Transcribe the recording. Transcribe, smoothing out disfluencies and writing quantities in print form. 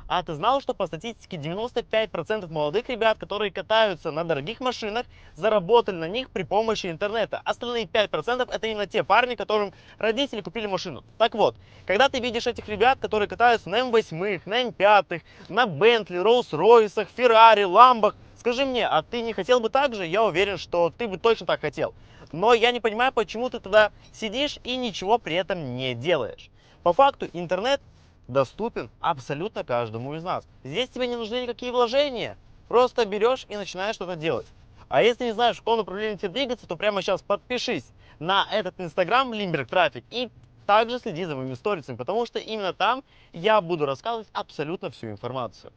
А ты знал, что по статистике 95% молодых ребят, которые катаются на дорогих машинах, заработали на них при помощи интернета. Остальные 5% это именно те парни, которым родители купили машину. Так вот, когда ты видишь этих ребят, которые катаются на М8, на М5, на Бентли, Роллс-Ройсах, Феррари, Ламбах, скажи мне, а ты не хотел бы так же? Я уверен, что ты бы точно так хотел. Но я не понимаю, почему ты тогда сидишь и ничего при этом не делаешь. По факту интернет доступен абсолютно каждому из нас. Здесь тебе не нужны никакие вложения. Просто берешь и начинаешь что-то делать. А если не знаешь, в каком направлении тебе двигаться, то прямо сейчас подпишись на этот инстаграм Limberg Traffic и также следи за моими сторисами, потому что именно там я буду рассказывать абсолютно всю информацию.